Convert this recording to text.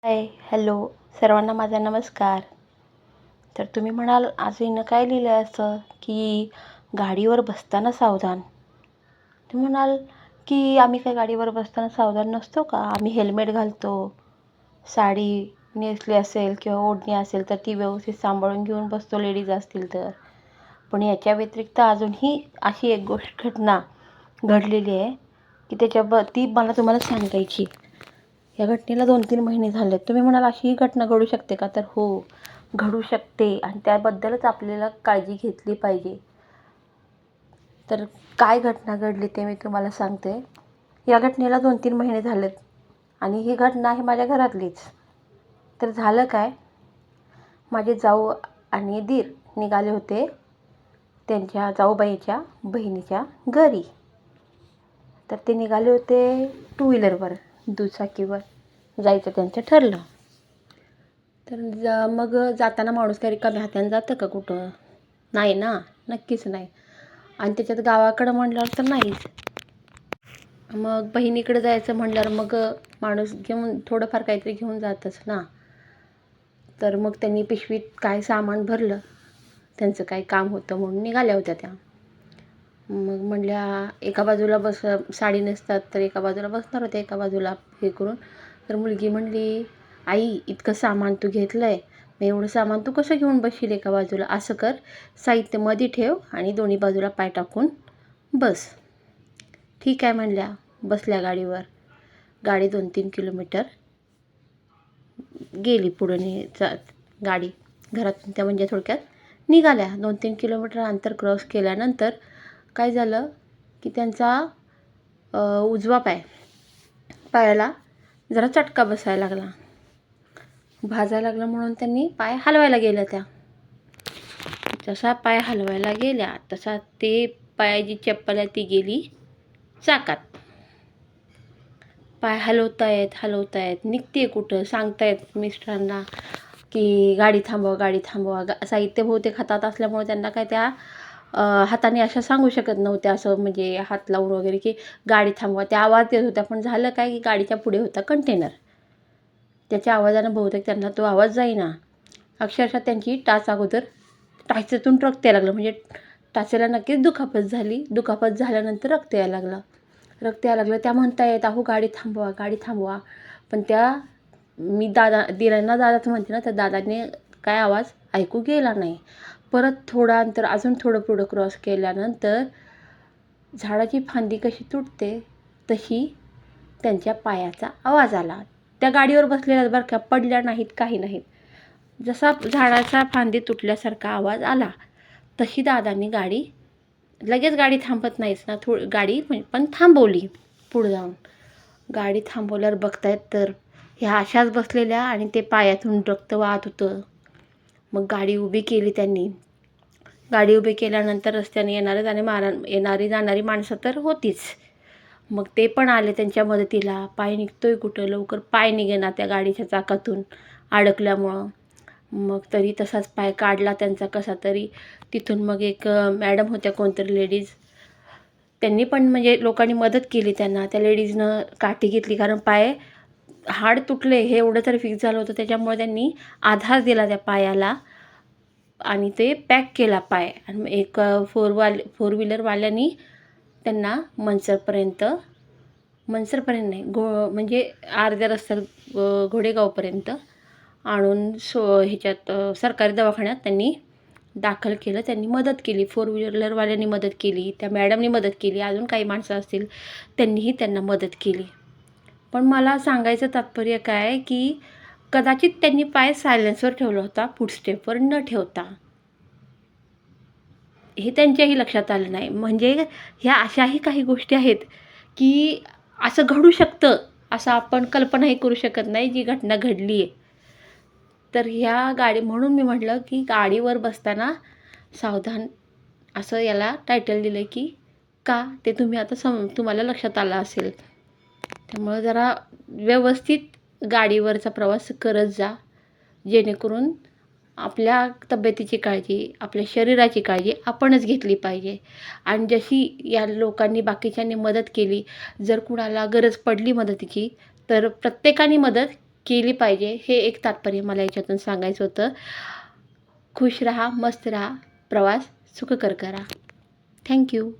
हाय, hello, सर्वांना माझा नमस्कार. तर तुम्ही म्हणाल आज हिनं काय लिहिलं आहे असं, की गाडीवर बसताना सावधान. तुम्ही म्हणाल की आम्ही काय गाडीवर बसताना सावधान नसतो का? आम्ही हेल्मेट घालतो, साडी नेसली असेल किंवा ओढणी असेल तर ती व्यवस्थित सांभाळून घेऊन बसतो लेडीज असतील तर. पण याच्या व्यतिरिक्त अजूनही अशी एक घटना घडलेली आहे की ती मला तुम्हाला सांगायची. या घटनेला 2-3 महिने झाले. तुम्ही म्हणाल अशी ही घटना घडू शकते का? तर हो, घडू शकते आणि त्याबद्दलच आपल्याला काळजी घेतली पाहिजे. तर काय घटना घडली ते मी तुम्हाला सांगते. या घटनेला 2-3 महिने झालेत आणि ही घटना आहे माझ्या घरातलीच. तर झालं काय, माझे जाऊ आणि दीर निघाले होते त्यांच्या जाऊबाईच्या बहिणीच्या घरी. तर ते निघाले होते 2 व्हीलरवर, दुचाकीवर जायचं त्यांचं ठरलं. तर मग जाताना माणूस काय रिकाम्या हाताने जातं का कुठं? नाही ना, नक्कीच नाही. आणि त्याच्यात गावाकडं म्हटल्यावर तर नाहीच. मग बहिणीकडे जायचं म्हटल्यावर मग माणूस घेऊन थोडंफार काहीतरी घेऊन जातच ना. तर मग त्यांनी पिशवीत काय सामान भरलं, त्यांचं काही काम होतं म्हणून निघाल्या होत्या त्या. मग म्हणल्या एका बाजूला साडी नेसतात तर एका बाजूला बसणार होत्या, एका बाजूला हे करून. तर मुलगी म्हणली, आई इतकं सामान तू घेतलं आहे, मग एवढं सामान तू कसं घेऊन बसशील एका बाजूला? असं कर, साहित्य मध्ये ठेव आणि दोन्ही बाजूला पाय टाकून बस. ठीक आहे म्हणल्या. बसल्या गाडीवर. गाडी 2-3 किलोमीटर गेली पुढे गाडी घरातून. त्या म्हणजे थोडक्यात निघाल्या. 2-3 किलोमीटर अंतर क्रॉस केल्यानंतर काय झालं की त्यांचा उजवा पायाला जरा चटका बसायला लागला, भाजायला लागला. म्हणून त्यांनी पाय हलवायला गेल्या. त्या जसा पाय हलवायला गेल्या तसा ते पायाची चप्पल आहे ती गेली चाकात. पाय हलवतायत निघते कुठं, सांगतायत मिस्टरांना की गाडी थांबवा. साहित्य बहुतेक हातात असल्यामुळे त्यांना काय त्या हाताने अशा सांगू शकत नव्हत्या, असं म्हणजे हात लावून वगैरे की गाडी थांबवा. त्या आवाज देत होत्या. पण झालं काय की गाडीच्या पुढे होता कंटेनर. त्याच्या आवाजानं बहुतेक त्यांना तो आवाज जाईना. अक्षरशः त्यांची टाचेतून रक्त यायला लागलं. म्हणजे टाचेला नक्कीच दुखापत झाली. दुखापत झाल्यानंतर रक्त यायला लागलं. त्या म्हणतायत, अहो गाडी थांबवा. पण त्या दिरांना दादाच म्हणते ना, तर दादाने काय आवाज ऐकू गेला नाही. परत थोडं अंतर अजून थोडं पुढं क्रॉस केल्यानंतर झाडाची फांदी कशी तुटते तशी त्यांच्या पायाचा आवाज आला. त्या गाडीवर बसलेल्या बरं का, पडल्या नाहीत, काही नाहीत. जसा झाडाचा फांदी तुटल्यासारखा आवाज आला तशी दादांनी लगेच गाडी थांबत नाहीच ना, गाडी पण थांबवली. पुढे जाऊन गाडी थांबवल्यावर बघतायत तर ह्या अशाच बसलेल्या आणि ते पायातून रक्त वाहत होतं. मग गाडी उभी केली त्यांनी. गाडी उभी केल्यानंतर रस्त्याने येणारी जाणारी माणसं तर होतीच. मग ते पण आले त्यांच्या मदतीला. पाय निघतोय कुठं, लवकर पाय निघेना त्या गाडीच्या चाकातून अडकल्यामुळं. मग तरी तसाच पाय काढला त्यांचा कसा तरी. तिथून मग एक मॅडम होत्या, कोणतरी लेडीज, त्यांनी पण म्हणजे लोकांनी मदत केली त्यांना. त्या लेडीजनं काठी घेतली, कारण हाड तुटले हे एवढं तरी फिक्स झालं होतं. त्याच्यामुळे त्यांनी आधार दिला त्या पायाला आणि ते पॅक केला पाय. आणि एक फोर व्हीलरवाल्यांनी त्यांना मनसरपर्यंत नाही, म्हणजे अर्ध्या रस्त्यात घोडेगावपर्यंत आणून ह्याच्यात सरकारी दवाखान्यात त्यांनी दाखल केलं. त्यांनी मदत केली. 4 व्हीलरवाल्यांनी मदत केली, त्या मॅडमनी मदत केली, अजून काही माणसं असतील त्यांनीही त्यांना मदत केली. पण मला सांगायचं तात्पर्य काय की कदाचित त्यांनी पाय सायलेन्सवर ठेवला होता, फुटस्टेपवर न ठेवता. हे त्यांच्याही लक्षात आलं नाही. म्हणजे ह्या अशाही काही गोष्टी आहेत की असं घडू शकतं, असं आपण कल्पनाही करू शकत नाही, जी घटना घडली आहे. तर म्हणून मी म्हटलं की गाडीवर बसताना सावधान, असं याला टायटल दिलं की का ते तुम्ही आता तुम्हाला लक्षात आलं असेल. त्यामुळं जरा व्यवस्थित गाडीवरचा प्रवास करत जा, जेणेकरून आपल्या तब्येतीची काळजी, आपल्या शरीराची काळजी आपणच घेतली पाहिजे. आणि जशी या लोकांनी बाकीच्यांनी मदत केली, जर कुणाला गरज पडली मदतीची तर प्रत्येकाने मदत केली पाहिजे, हे एक तात्पर्य मला याच्यातून सांगायचं होतं. खुश राहा, मस्त राहा, प्रवास सुखकर करा. थँक्यू.